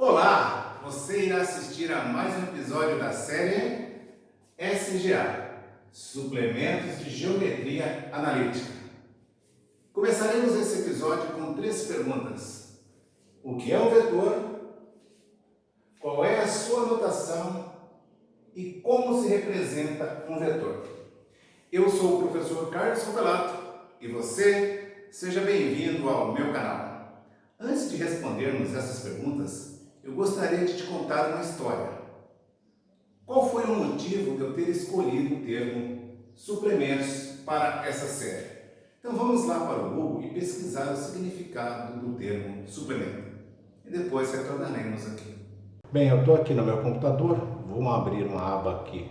Olá! Você irá assistir a mais um episódio da série SGA, Suplementos de Geometria Analítica. Começaremos esse episódio com 3 perguntas. O que é um vetor? Qual é a sua notação? E como se representa um vetor? Eu sou o professor Carlos Rovelato e você, seja bem-vindo ao meu canal. Antes de respondermos essas perguntas, eu gostaria de te contar uma história. Qual foi o motivo de eu ter escolhido o termo suplementos para essa série? Então vamos lá para o Google e pesquisar o significado do termo suplemento. E depois retornaremos aqui. Bem, eu estou aqui no meu computador, vou abrir uma aba aqui,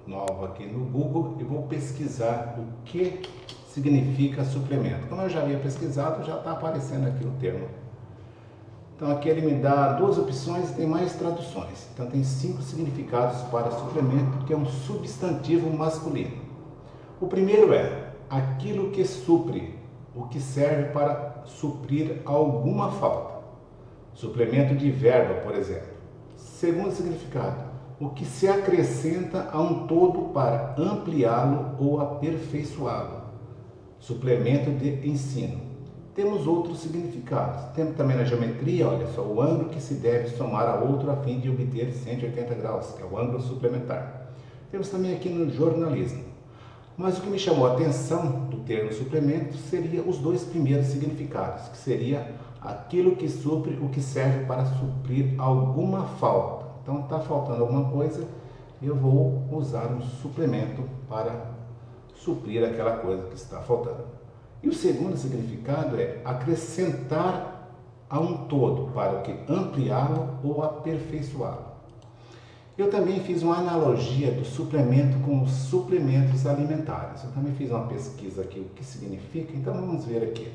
nova aqui no Google e vou pesquisar o que significa suplemento. Como eu já havia pesquisado, já está aparecendo aqui o termo. Então aqui ele me dá 2 opções e tem mais traduções. Então tem 5 significados para suplemento, que é um substantivo masculino. O primeiro é aquilo que supre, o que serve para suprir alguma falta. Suplemento de verba, por exemplo. Segundo significado, o que se acrescenta a um todo para ampliá-lo ou aperfeiçoá-lo. Suplemento de ensino. Temos outros significados. Temos também na geometria, olha só, o ângulo que se deve somar a outro a fim de obter 180 graus, que é o ângulo suplementar. Temos também aqui no jornalismo. Mas o que me chamou a atenção do termo suplemento seria os 2 primeiros significados, que seria aquilo que supre, o que serve para suprir alguma falta. Então está faltando alguma coisa, eu vou usar um suplemento para suprir aquela coisa que está faltando. E o segundo significado é acrescentar a um todo, para o que ampliá-lo ou aperfeiçoá-lo. Eu também fiz uma analogia do suplemento com os suplementos alimentares. Eu também fiz uma pesquisa aqui, o que significa, então vamos ver aqui.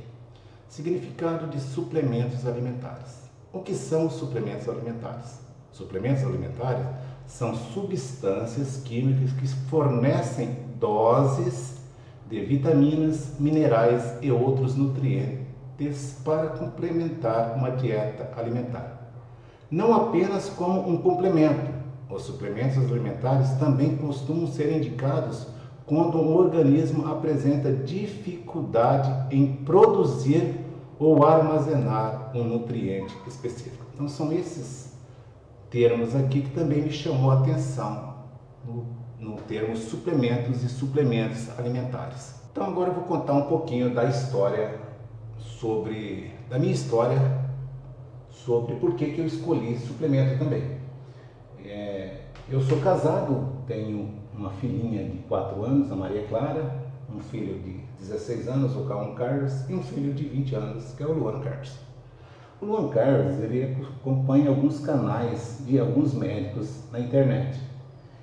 Significado de suplementos alimentares. O que são os suplementos alimentares? Suplementos alimentares são substâncias químicas que fornecem doses de vitaminas, minerais e outros nutrientes para complementar uma dieta alimentar. Não apenas como um complemento, os suplementos alimentares também costumam ser indicados quando um organismo apresenta dificuldade em produzir ou armazenar um nutriente específico. Então são esses termos aqui que também me chamou a atenção no termo suplementos e suplementos alimentares. Então agora eu vou contar um pouquinho da minha história sobre por que eu escolhi suplemento também. Eu sou casado, tenho uma filhinha de 4 anos, a Maria Clara, um filho de 16 anos, o Calum Carlos, e um filho de 20 anos, que é o Luan Carlos. O Luan Carlos, ele acompanha alguns canais de alguns médicos na internet.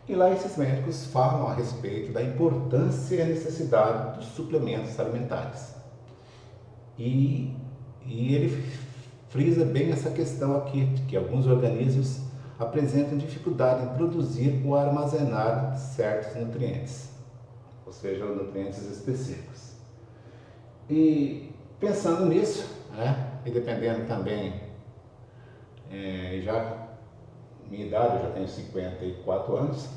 E lá esses médicos falam a respeito da importância e a necessidade dos suplementos alimentares. E ele frisa bem essa questão aqui, de que alguns organismos apresentam dificuldade em produzir ou armazenar certos nutrientes, ou seja, nutrientes específicos. E pensando nisso, e dependendo também, minha idade, eu já tenho 54 anos,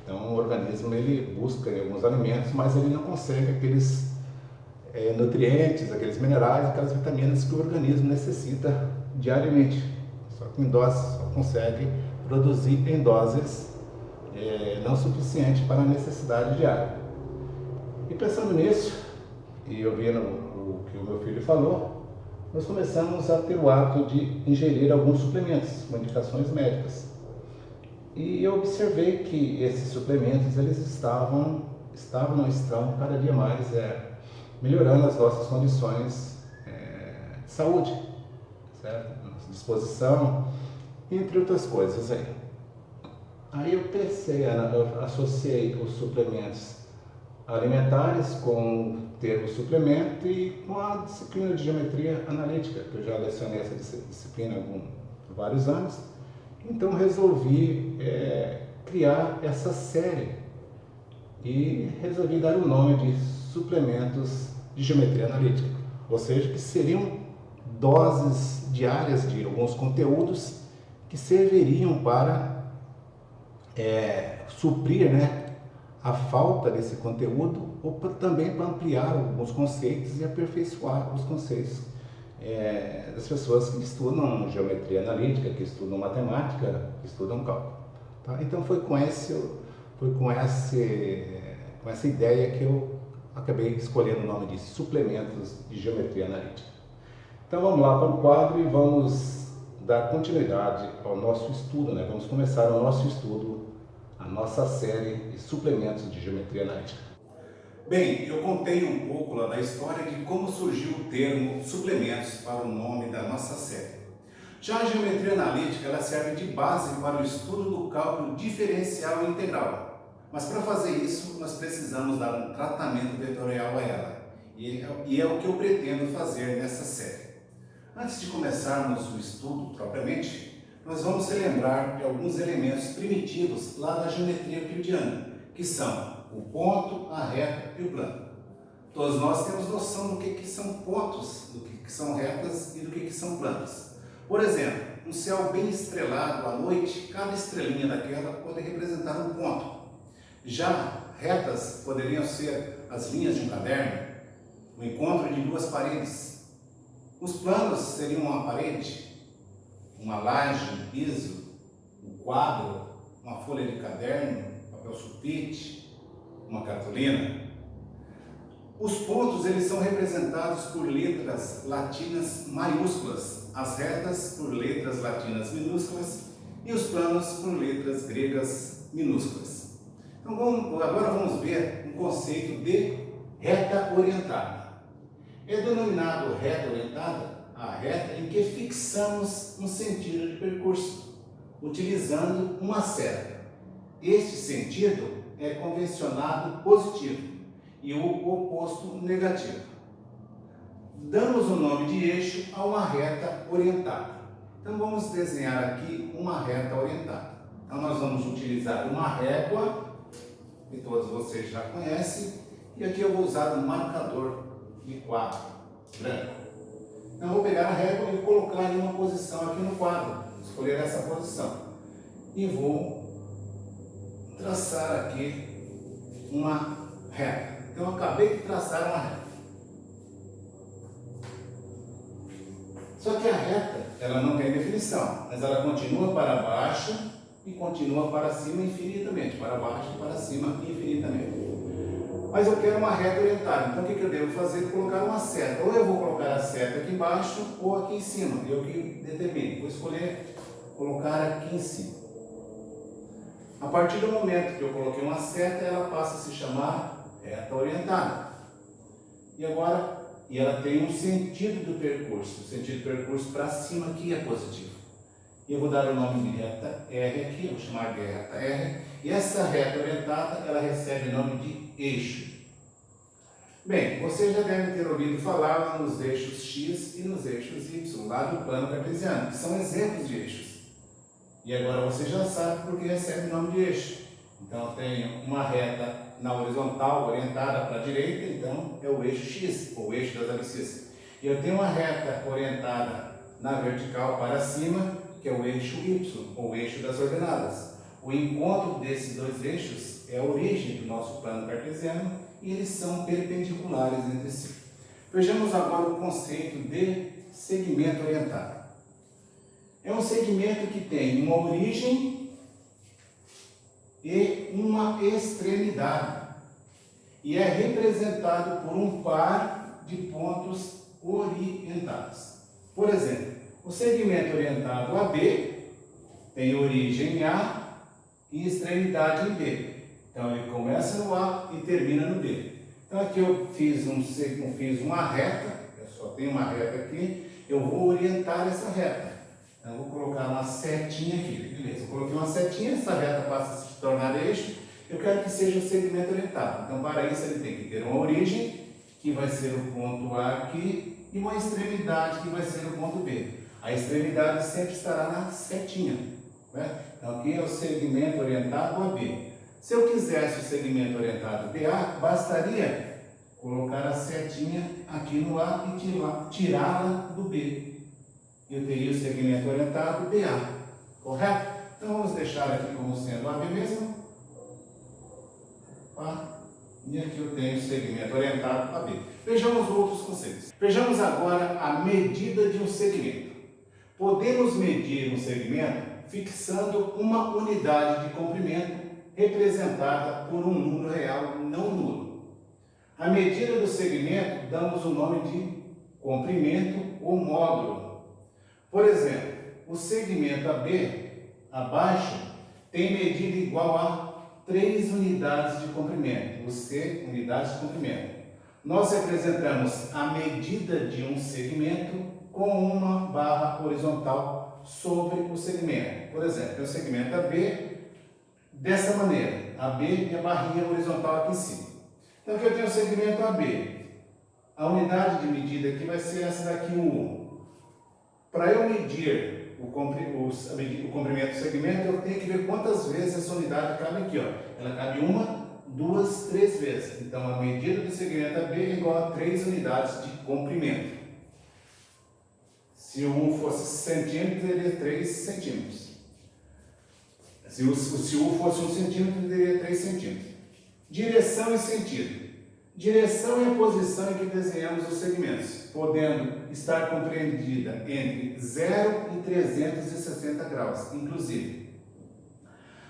então o organismo ele busca alguns alimentos, mas ele não consegue aqueles nutrientes, aqueles minerais, aquelas vitaminas que o organismo necessita diariamente. Só que em doses, só consegue produzir em doses não suficientes para a necessidade diária. E pensando nisso, e ouvindo o que o meu filho falou, nós começamos a ter o hábito de ingerir alguns suplementos com indicações médicas. E eu observei que esses suplementos eles estão cada dia mais melhorando as nossas condições de saúde, certo? Nossa disposição, entre outras coisas aí. Aí eu associei os suplementos alimentares com o termo suplemento e com a disciplina de geometria analítica, que eu já lecionei essa disciplina há vários anos. Então resolvi criar essa série e resolvi dar o nome de suplementos de geometria analítica, ou seja, que seriam doses diárias de alguns conteúdos que serviriam para suprir, né, a falta desse conteúdo, ou também para ampliar alguns conceitos e aperfeiçoar os conceitos das pessoas que estudam geometria analítica, que estudam matemática, que estudam cálculo. Tá? Então foi com essa ideia que eu acabei escolhendo o nome de Suplementos de Geometria Analítica. Então vamos lá para o quadro e vamos dar continuidade ao nosso estudo, né? Vamos começar o nosso estudo, a nossa série de Suplementos de Geometria Analítica. Bem, eu contei um pouco lá da história de como surgiu o termo suplementos para o nome da nossa série. Já a geometria analítica ela serve de base para o estudo do cálculo diferencial e integral. Mas para fazer isso, nós precisamos dar um tratamento vetorial a ela. E é o que eu pretendo fazer nessa série. Antes de começarmos o estudo propriamente, nós vamos relembrar de alguns elementos primitivos lá da geometria euclidiana, que são o ponto, a reta e o plano. Todos nós temos noção do que são pontos, do que são retas e do que são planos. Por exemplo, um céu bem estrelado à noite, cada estrelinha daquela pode representar um ponto. Já retas poderiam ser as linhas de um caderno, o encontro de duas paredes. Os planos seriam uma parede, uma laje, um piso, um quadro, uma folha de caderno, papel sulfite, uma cartolina. Os pontos eles são representados por letras latinas maiúsculas, as retas por letras latinas minúsculas e os planos por letras gregas minúsculas. Então agora vamos ver um conceito de reta orientada. É denominado reta orientada a reta em que fixamos um sentido de percurso, utilizando uma seta. Este sentido é convencionado positivo e o oposto negativo. Damos o nome de eixo a uma reta orientada. Então vamos desenhar aqui uma reta orientada. Então nós vamos utilizar uma régua, que todos vocês já conhecem, e aqui eu vou usar um marcador de quadro branco. Então eu vou pegar a régua e colocar em uma posição aqui no quadro, escolher essa posição e vou traçar aqui uma reta. Então eu acabei de traçar uma reta. Só que a reta, ela não tem definição, mas ela continua para baixo e continua para cima infinitamente, para baixo e para cima infinitamente. Mas eu quero uma reta orientada, então o que eu devo fazer? Colocar uma seta. Ou eu vou colocar a seta aqui embaixo ou aqui em cima. Eu que determino. Vou escolher colocar aqui em cima. A partir do momento que eu coloquei uma seta, ela passa a se chamar reta orientada. E agora, ela tem um sentido do percurso. O sentido do percurso para cima aqui é positivo. E eu vou dar o nome de reta R aqui, vou chamar de reta R. E essa reta orientada, ela recebe o nome de eixo. Bem, você já deve ter ouvido falar nos eixos X e nos eixos Y, lá do plano cartesiano, que são exemplos de eixos. E agora você já sabe por que recebe o nome de eixo. Então eu tenho uma reta na horizontal orientada para a direita, então é o eixo X, ou eixo das abscissas. E eu tenho uma reta orientada na vertical para cima, que é o eixo Y, ou eixo das ordenadas. O encontro desses dois eixos é a origem do nosso plano cartesiano e eles são perpendiculares entre si. Vejamos agora o conceito de segmento orientado. É um segmento que tem uma origem e uma extremidade e é representado por um par de pontos orientados. Por exemplo, o segmento orientado AB tem origem em A e extremidade em B. Então ele começa no A e termina no B. Então aqui eu fiz uma reta, eu só tenho uma reta aqui, eu vou orientar essa reta. Então eu vou colocar uma setinha aqui, beleza? Eu coloquei uma setinha, essa reta passa a se tornar eixo, eu quero que seja um segmento orientado. Então para isso ele tem que ter uma origem, que vai ser o ponto A aqui, e uma extremidade, que vai ser o ponto B. A extremidade sempre estará na setinha, né? Então aqui é o segmento orientado AB. Se eu quisesse o segmento orientado BA, bastaria colocar a setinha aqui no A e tirá-la do B. Eu teria o segmento orientado BA. correto? Então vamos deixar aqui como sendo AB mesmo. E aqui eu tenho o segmento orientado AB. Vejamos outros conceitos. Vejamos agora a medida de um segmento. Podemos medir um segmento fixando uma unidade de comprimento representada por um número real não nulo. A medida do segmento damos o nome de comprimento ou módulo. Por exemplo, o segmento AB abaixo tem medida igual a 3 unidades de comprimento, o C, unidades de comprimento. Nós representamos a medida de um segmento com uma barra horizontal sobre o segmento. Por exemplo, o segmento AB dessa maneira, AB e a barrinha horizontal aqui em cima. Então aqui eu tenho o segmento AB. A unidade de medida aqui vai ser essa daqui, o 1. Para eu medir o comprimento do segmento, eu tenho que ver quantas vezes essa unidade cabe aqui. Ó. Ela cabe 1, 2, 3 vezes. Então a medida do segmento AB é igual a 3 unidades de comprimento. Se o 1 fosse centímetro, teria 3 centímetros. Se o U fosse 1 centímetro, teria 3 centímetros. Direção e sentido. Direção é a posição em que desenhamos os segmentos, podendo estar compreendida entre 0 e 360 graus, inclusive.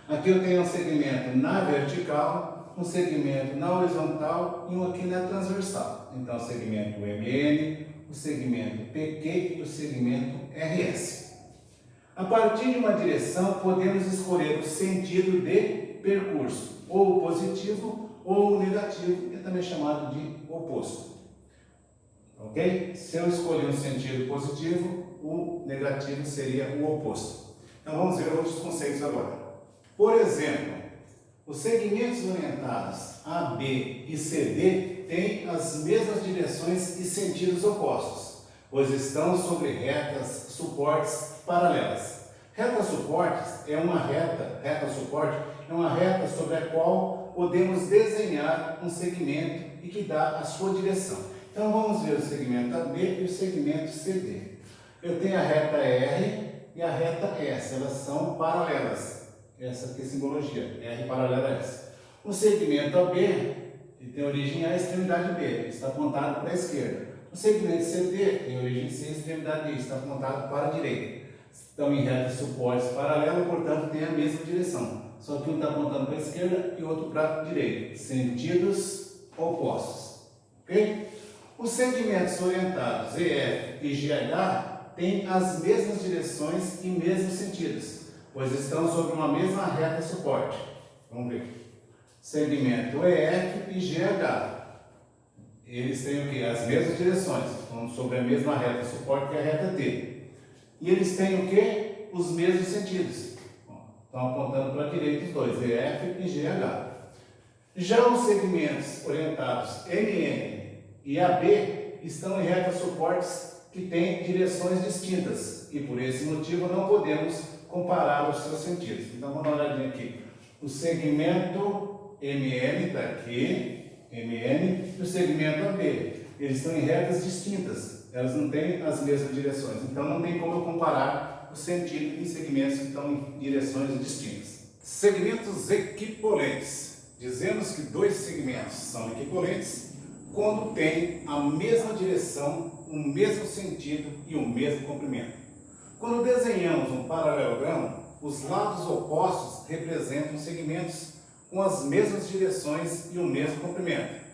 Aqui eu tenho um segmento na vertical, um segmento na horizontal e um aqui na transversal. Então, o segmento MN, o segmento PQ e o segmento RS. A partir de uma direção, podemos escolher o sentido de percurso, ou o positivo ou o negativo, que é também chamado de oposto. Ok? Se eu escolher um sentido positivo, o negativo seria o oposto. Então vamos ver outros conceitos agora. Por exemplo, os segmentos orientados AB e CD têm as mesmas direções e sentidos opostos, pois estão sobre retas suportes paralelas. Reta suporte é uma reta sobre a qual podemos desenhar um segmento e que dá a sua direção. Então vamos ver o segmento AB e o segmento CD. Eu tenho a reta R e a reta S, elas são paralelas. Essa aqui é a simbologia, R paralela a S. O segmento AB ele tem origem à extremidade B, ele está apontado para a esquerda. O segmento CD tem origem C, extremidade B, está apontado para a direita. Estão em retas suportes paralelas, portanto tem a mesma direção. Só que um está apontando para a esquerda e o outro para a direita. Sentidos opostos. Ok? Os segmentos orientados EF e GH têm as mesmas direções e mesmos sentidos, pois estão sobre uma mesma reta suporte. Vamos ver. Segmento EF e GH. Eles têm o quê? As mesmas direções, estão sobre a mesma reta suporte que a reta T. E eles têm o quê? Os mesmos sentidos. Estão apontando para a direita os dois, EF e GH. Já os segmentos orientados MN e AB estão em retas suportes que têm direções distintas e por esse motivo não podemos comparar os seus sentidos. Então vamos dar uma olhadinha aqui. O segmento MN está aqui, MN, e o segmento AB. Eles estão em retas distintas, elas não têm as mesmas direções. Então não tem como eu comparar o sentido em segmentos que estão em direções distintas. Segmentos equipolentes. Dizemos que dois segmentos são equipolentes quando têm a mesma direção, o mesmo sentido e o mesmo comprimento. Quando desenhamos um paralelogramo, os lados opostos representam segmentos com as mesmas direções e o mesmo comprimento.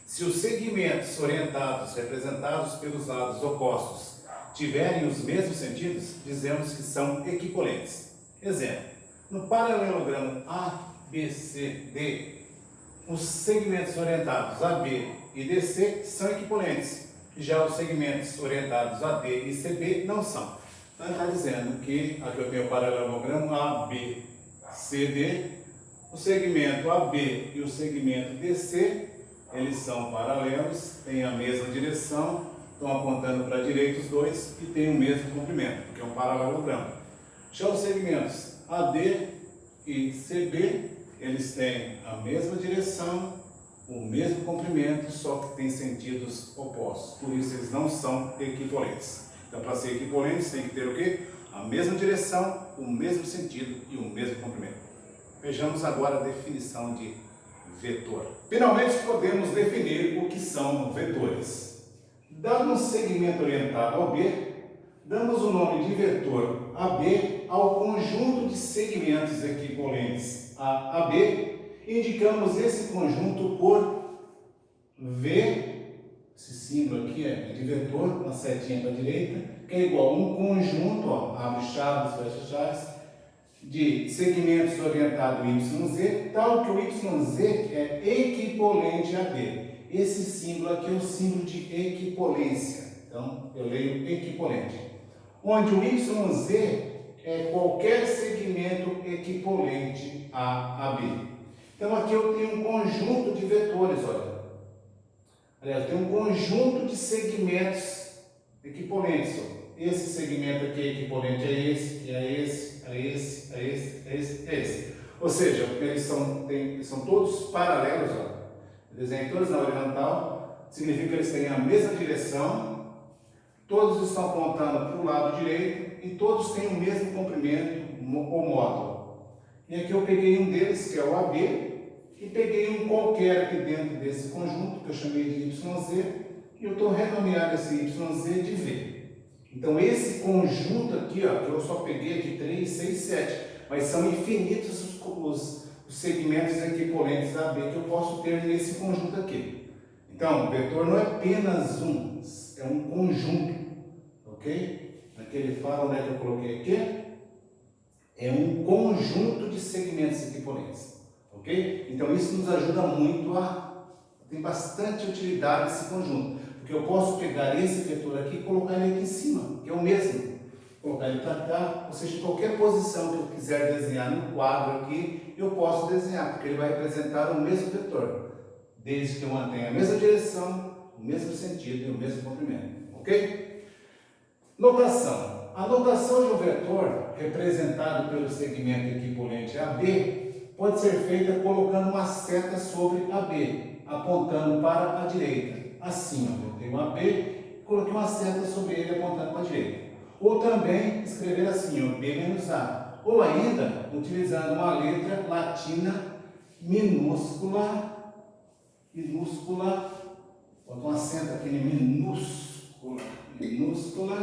Se os segmentos orientados, representados pelos lados opostos, tiverem os mesmos sentidos, dizemos que são equipolentes. Exemplo, no paralelogramo ABCD, os segmentos orientados AB e DC são equipolentes, já os segmentos orientados AD e CB não são. Então está dizendo que aqui eu tenho o paralelogramo ABCD, o segmento AB e o segmento DC, eles são paralelos, têm a mesma direção, estão apontando para a direita os dois e têm o mesmo comprimento, porque é um paralelogramo. Já os segmentos AD e CB, eles têm a mesma direção, o mesmo comprimento, só que têm sentidos opostos. Por isso eles não são equipolentes. Então, para ser equipolentes, tem que ter o quê? a mesma direção, o mesmo sentido e o mesmo comprimento. Vejamos agora a definição de vetor. Finalmente podemos definir o que são vetores. Dado um segmento orientado ao B, damos o nome de vetor AB ao conjunto de segmentos equivalentes a AB e indicamos esse conjunto por V, esse símbolo aqui é de vetor, uma setinha para a direita, que é igual a um conjunto, ó, abre chaves, fecha chaves, de segmentos orientados YZ, tal que o YZ é equivalente a B. Esse símbolo aqui é o símbolo de equivalência. Então, eu leio equivalente. Onde o YZ é qualquer segmento equivalente a AB. Então, aqui eu tenho um conjunto de vetores, olha. Aliás, eu tenho um conjunto de segmentos equivalentes. Ó. Esse segmento aqui é equivalente a esse, é esse, a esse, a esse, a esse, a esse. Ou seja, eles são todos paralelos, ó. Desenho todos na horizontal, significa que eles têm a mesma direção, todos estão apontando para o lado direito e todos têm o mesmo comprimento ou módulo. E aqui eu peguei um deles, que é o AB, e peguei um qualquer aqui dentro desse conjunto, que eu chamei de YZ, e eu estou renomeando esse YZ de V. Então, esse conjunto aqui, ó, que eu só peguei de 3, 6, 7, mas são infinitos os segmentos equivalentes a B que eu posso ter nesse conjunto aqui. Então, o vetor não é apenas um, é um conjunto, ok? Aqui ele fala, onde é que eu coloquei aqui? É um conjunto de segmentos equivalentes, ok? Então, isso nos ajuda muito tem bastante utilidade esse conjunto, porque eu posso pegar esse vetor aqui e colocar ele aqui em cima, que é o mesmo. Colocar ele para cá, ou seja, qualquer posição que eu quiser desenhar no quadro aqui, eu posso desenhar, porque ele vai representar o mesmo vetor, desde que eu mantenha a mesma direção, o mesmo sentido e o mesmo comprimento, ok? Notação. A notação de um vetor representado pelo segmento equivalente AB pode ser feita colocando uma seta sobre AB, apontando para a direita. Assim, eu tenho um AB e coloquei uma seta sobre ele apontando para a direita. Ou também escrever assim, ó, B menos A. Ou ainda, utilizando uma letra latina minúscula, bota uma seta aqui minúscula,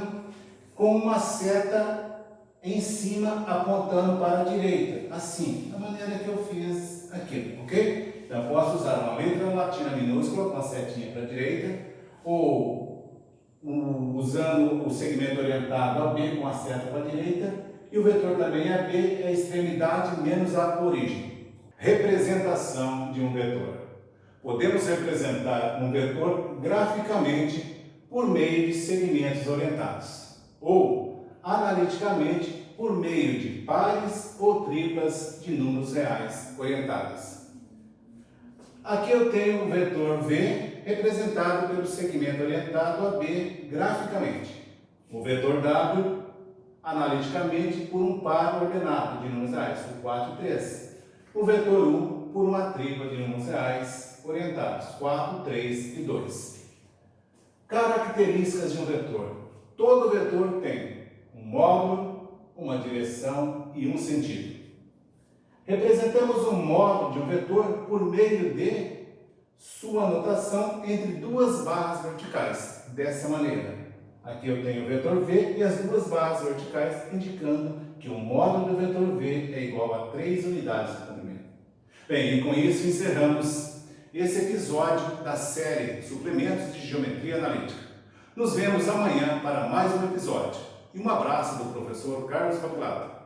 com uma seta em cima apontando para a direita. Assim, da maneira que eu fiz aqui, ok? Então, eu posso usar uma letra latina minúscula com uma setinha para a direita, ou usando o segmento orientado a B com a seta para a direita, e o vetor também AB é a extremidade menos a origem. Representação de um vetor. Podemos representar um vetor graficamente por meio de segmentos orientados, ou analiticamente por meio de pares ou triplas de números reais orientadas. Aqui eu tenho o vetor V representado pelo segmento orientado a B graficamente. O vetor W, analiticamente, por um par ordenado de números reais, o 4 e 3. O vetor U, por uma tripla de números reais orientados, 4, 3 e 2. Características de um vetor. Todo vetor tem um módulo, uma direção e um sentido. Representamos o módulo de um vetor por meio de sua notação entre duas barras verticais, dessa maneira. Aqui eu tenho o vetor V e as duas barras verticais indicando que o módulo do vetor V é igual a 3 unidades de comprimento. Bem, e com isso encerramos esse episódio da série Suplementos de Geometria Analítica. Nos vemos amanhã para mais um episódio. E um abraço do professor Carlos Papelato.